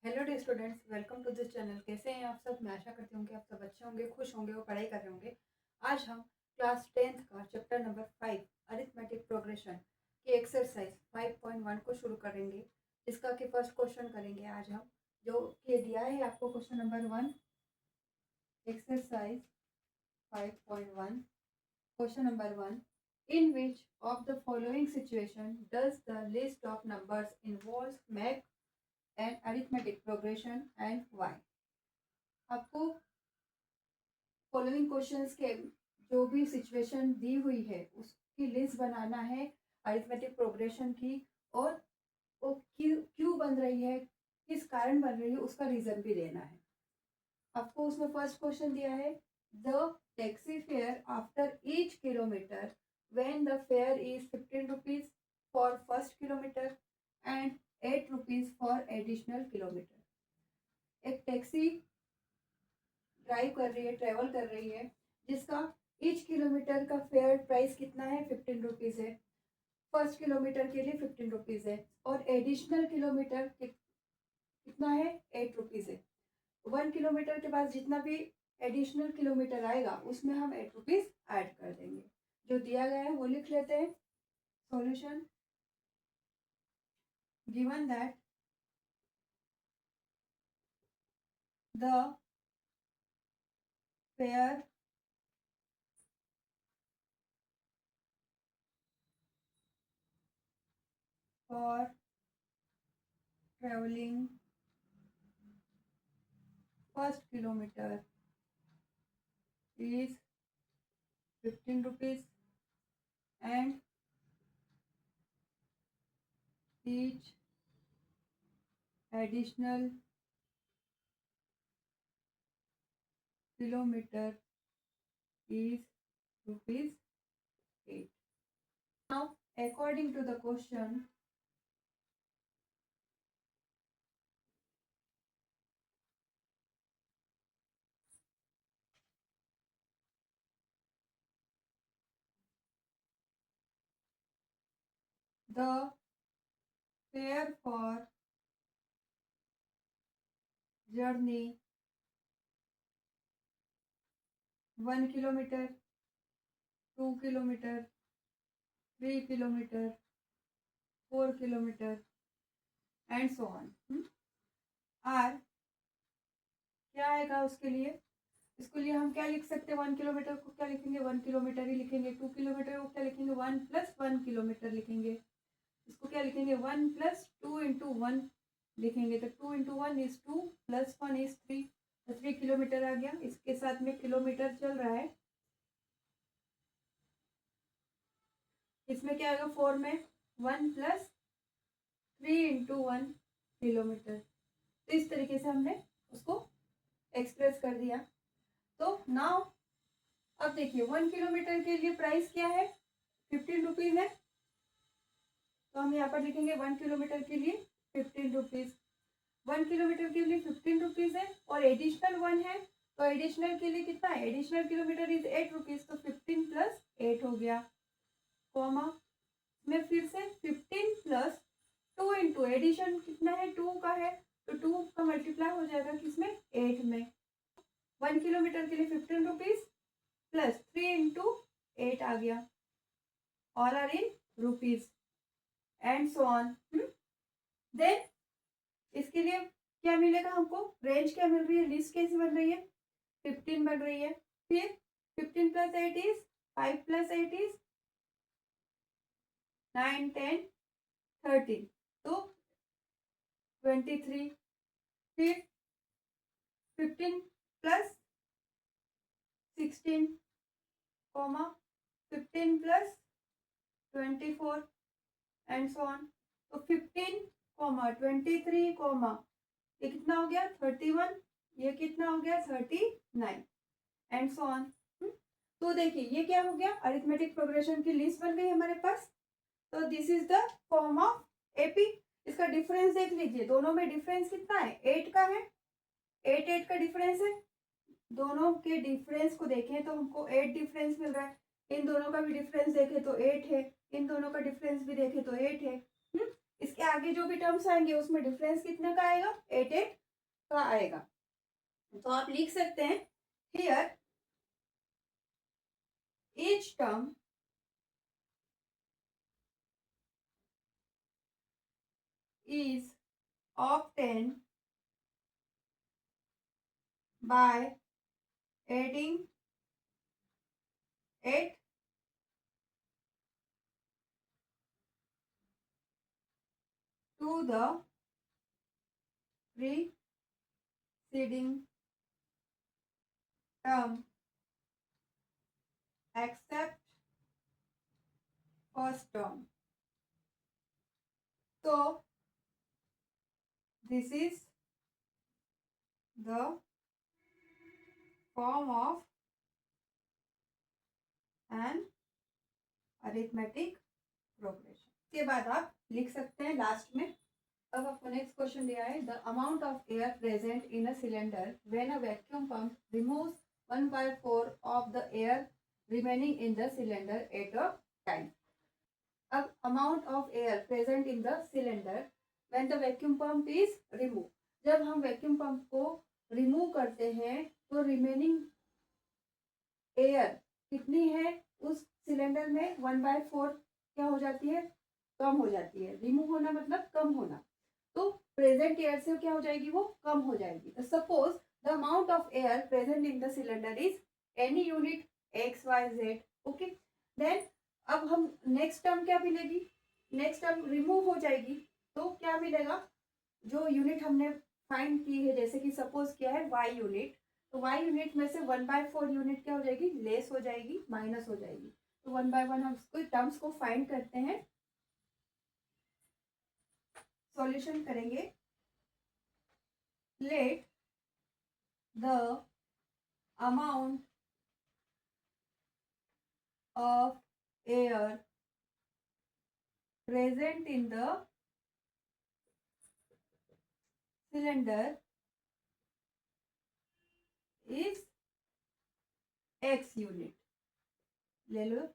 Hello dear students, welcome to this channel. कैसे हैं आप सब? मैं आशा करती हूँ कि आप सब अच्छे होंगे, खुश होंगे और पढ़ाई कर रहे होंगे। आज हम क्लास 10th का चैप्टर नंबर 5 अरिथमेटिक प्रोग्रेशन की एक्सरसाइज 5.1 को शुरू करेंगे, जिसका कि फर्स्ट क्वेश्चन करेंगे आज हम, जो कि दिया है आपको question number 1, exercise 5.1। Question number 1, in which of the following situation does the list of numbers involves make and arithmetic progression and why. आपको फॉलोइंग क्वेश्चंस के जो भी सिचुएशन दी हुई है उसकी लिस्ट बनाना है अरिथमेटिक प्रोग्रेशन की, और वो क्यों बन रही है, किस कारण बन रही है, उसका रीजन भी देना है आपको। उसमें फर्स्ट क्वेश्चन दिया है, the taxi fare after each kilometre when the fair is 15 rupees for first kilometre and 8 rupees for additional kilometre. एक टैक्सी ड्राइव कर रही है, ट्रेवल कर रही है, जिसका ईच किलोमीटर का फेयर प्राइस कितना है? 15 रुपीज़ है। फर्स्ट किलोमीटर के लिए 15 रुपीज़ है और एडिशनल किलोमीटर कितना है? 8 रुपीज़ है। 1 किलोमीटर के बाद जितना भी एडिशनल किलोमीटर आएगा उसमें हम 8 रुपीज़ ऐड कर देंगे। जो दिया गया है वो लिख लेते हैं। Solution, given that the fair for travelling first kilometre is 15 rupees and each additional kilometer is rupees 8. Now, according to the question, the fare for journey 1 kilometer, 2 kilometer, 3 kilometer, 4 kilometer, and so on are क्या आएगा उसके लिए? इसके लिए हम क्या लिख सकते हैं? 1 किलोमीटर को क्या लिखेंगे? 1 किलोमीटर ही लिखेंगे। 2 किलोमीटर को क्या लिखेंगे? 1 प्लस 1 किलोमीटर लिखेंगे। इसको क्या लिखेंगे? 1 प्लस 2 इंटू 1 लिखेंगे। तो 2 इंटू 1 इज 2 प्लस 1 इज 3, तो 3 किलोमीटर आ गया। इसके साथ में किलोमीटर चल रहा है, इसमें क्या आएगा? 4 में 1 प्लस 3 इंटू 1 किलोमीटर। तो इस तरीके से हमने उसको एक्सप्रेस कर दिया। तो नाउ अब देखिए 1 किलोमीटर के लिए प्राइस क्या है? 15 रुपीज़ है। तो हम यहाँ पर लिखेंगे 1 किलोमीटर के लिए 15 रुपीज़। 1 किलोमीटर के लिए 15 रुपीज़ है और एडिशनल 1 है, तो एडिशनल के लिए कितना है? एडिशनल किलोमीटर इज 8 रुपीज़, तो 15 प्लस 8 हो गया, कॉमा में फिर से 15 प्लस 2 इंटू एडिशन कितना है? 2 का है, तो 2 का मल्टीप्लाई हो जाएगा किसमें? 8 में। 1 किलोमीटर के लिए 15 रुपीज़ प्लस 3 इंटू 8 आ गया, all are in rupees and so on. Then इसके लिए क्या मिलेगा हमको? रेंज क्या मिल रही है? लिस्ट कैसी बन रही है? 15 बन रही है। फिर 15 प्लस 8 इज 5 प्लस 8 इज 9 10 13, तो 23। फिर 15 plus 16 comma 15 plus 24 and so on. तो 15 कॉमा 23 कॉमा ये कितना हो गया? 31, ये कितना हो गया? 39 एंड सो ऑन। तो देखिए ये क्या हो गया? अरिथमेटिक प्रोग्रेशन की लिस्ट बन गई हमारे पास। तो this is the form of AP. इसका डिफरेंस देख लीजिए, दोनों में डिफरेंस कितना है? 8 का है, 8 8 का डिफरेंस है। दोनों के डिफरेंस को देखें तो हमको 8 डिफरेंस मिल रहा है। इन दोनों का भी डिफरेंस देखें तो 8 है, इन दोनों का डिफरेंस भी देखें तो 8 है। इसके आगे जो भी टर्म्स आएंगे उसमें डिफरेंस कितने का आएगा, 8 का आएगा। तो आप लिख सकते हैं hear each term is obtained by adding 8 to the preceding term except first term. So this is the form of an arithmetic progression. इसके बाद आप लिख सकते हैं लास्ट में, अब आपको नेक्स्ट क्वेश्चन दिया है, the amount of air present in a cylinder when a vacuum pump removes 1/4 of the air remaining in the cylinder at a time. अब amount of air present in the cylinder when the vacuum pump is removed, जब हम vacuum pump को remove करते हैं तो remaining air कितनी है उस सिलेंडर में, 1/4 क्या हो जाती है, कम हो जाती है। रिमूव होना मतलब कम होना, तो प्रेजेंट एयर से क्या हो जाएगी, वो कम हो जाएगी। तो suppose the amount of air present in the cylinder is any unit XYZ, okay. Then अब हम नेक्स्ट टर्म क्या मिलेगी, नेक्स्ट टर्म रिमूव हो जाएगी, तो क्या मिलेगा, जो यूनिट हमने फाइंड की है, जैसे कि सपोज किया है Y यूनिट, तो Y यूनिट में से 1/4 यूनिट क्या हो जाएगी, लेस हो जाएगी, माइनस हो जाएगी। तो 1 बाय 1 हम उसको टर्म्स को फाइंड करते हैं, सॉल्यूशन करेंगे। Let the amount of air present in the cylinder is x unit, ले लो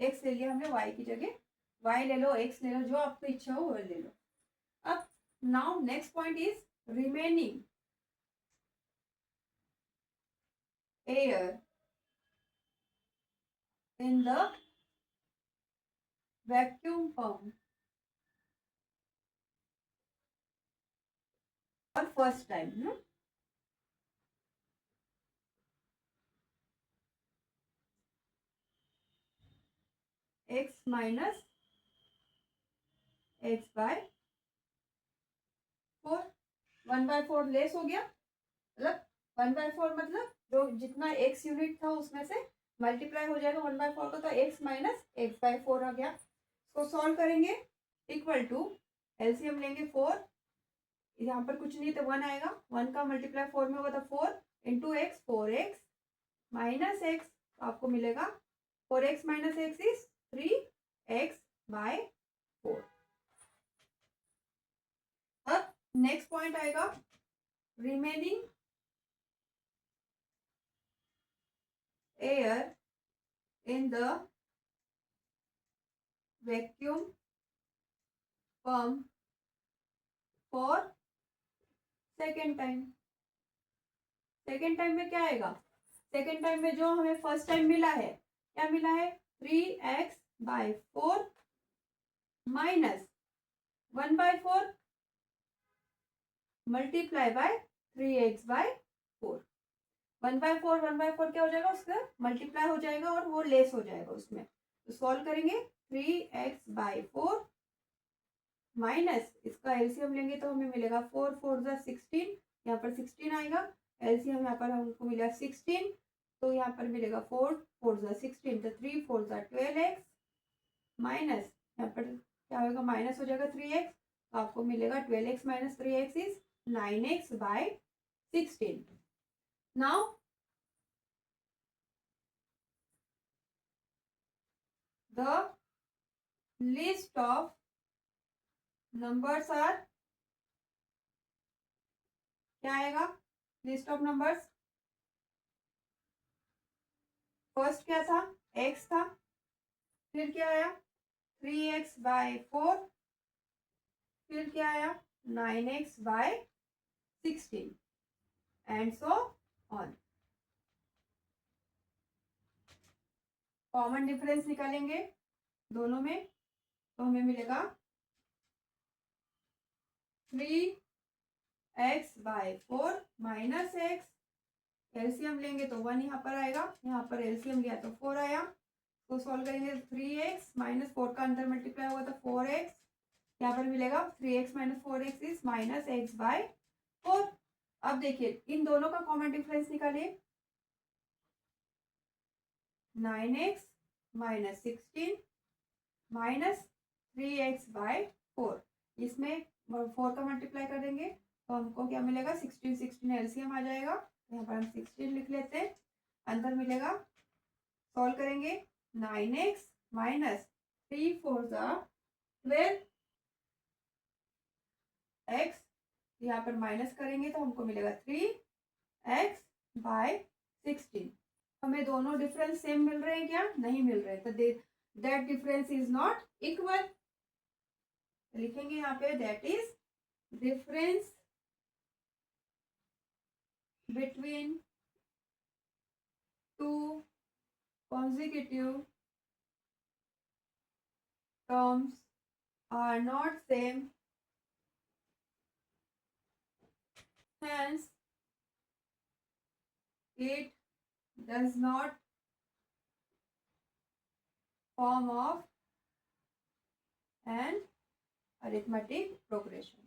x ले लिया हमने, y की जगह y ले लो, x ले लो, जो आपको इच्छा हो वो ले लो। अब now next point is remaining air in the vacuum pump for first time, no? x minus x by 4, 1/4 less हो गया, मतलब 1/4 मतलब जो जितना x यूनिट था उसमें से मल्टीप्लाई हो जाएगा 1/4 का, तो x माइनस x/4 आ गया। इसको सॉल्व करेंगे, इक्वल टू एलसीएम लेंगे 4, यहाँ पर कुछ नहीं तो 1 आएगा, 1 का मल्टीप्लाई 4 में होगा तो 4 into x, 4x minus x, तो आपको मिलेगा 4x minus x is 3x/4। अब नेक्स्ट पॉइंट आएगा remaining air in the vacuum pump for second time. Second time में क्या आएगा, सेकेंड टाइम में जो हमें फर्स्ट टाइम मिला है, क्या मिला है, 3x/4 minus 1/4 multiply by 3x/4। 1/4 क्या हो जाएगा, उसका मल्टीप्लाई हो जाएगा और वो लेस हो जाएगा उसमें, तो सॉल्व करेंगे 3x/4 माइनस इसका एलसीएम लेंगे तो हमें मिलेगा 4 4 16, यहाँ पर 16 आएगा, एलसीएम यहाँ पर हमको मिला 16, तो यहाँ पर मिलेगा 4 4 16, तो 3 4 12x माइनस यहाँ पर क्या होगा, माइनस हो जाएगा 3x, तो आपको मिलेगा 12x minus 3x is 9x/16। Now the list of numbers are, क्या आएगा, लिस्ट ऑफ नंबर्स, फर्स्ट क्या था, x था, फिर क्या आया 3x/4 फिर क्या आया 9x/16 and so on. Common difference निकालेंगे दोनों में तो हमें मिलेगा 3x/4 माइनस एक्स, एलसीएम लेंगे तो 1 यहाँ पर आएगा, यहाँ पर एलसीएम लिया तो 4 आया, तो सॉल्व करेंगे 3x माइनस 4 का अंदर मल्टीप्लाई होगा तो 4x, यहाँ पर मिलेगा 3x minus 4x is minus x/4। अब देखिए इन दोनों का कॉमन डिफरेंस निकालिए, 9x माइनस 16 माइनस 3x/4, इसमें 4 का मल्टीप्लाई कर देंगे तो हमको क्या मिलेगा 16 एलसीएम आ जाएगा, यहाँ पर हम 16 लिख लेते हैं, अंदर मिलेगा, सॉल्व करेंगे 9x माइनस 3 4 12 x, यहाँ पर माइनस करेंगे तो हमको मिलेगा 3x/16। हमें दोनों डिफरेंस सेम मिल रहे हैं क्या? नहीं मिल रहे, तो that difference is not equal. लिखेंगे यहाँ पे that is difference between two consecutive terms are not same, hence it does not form of an arithmetic progression।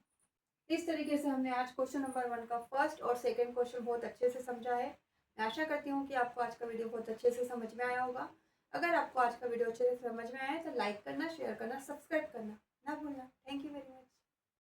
इस तरीके से हमने आज क्वेश्चन नंबर 1 का फर्स्ट और सेकंड क्वेश्चन बहुत अच्छे से समझा है। मैं आशा करती हूँ कि आपको आज का वीडियो बहुत अच्छे से समझ में आया होगा। अगर आपको आज का वीडियो अच्छे से समझ में आया तो लाइक करना, शेयर करना, सब्सक्राइब करना ना भूलना। Thank you very much.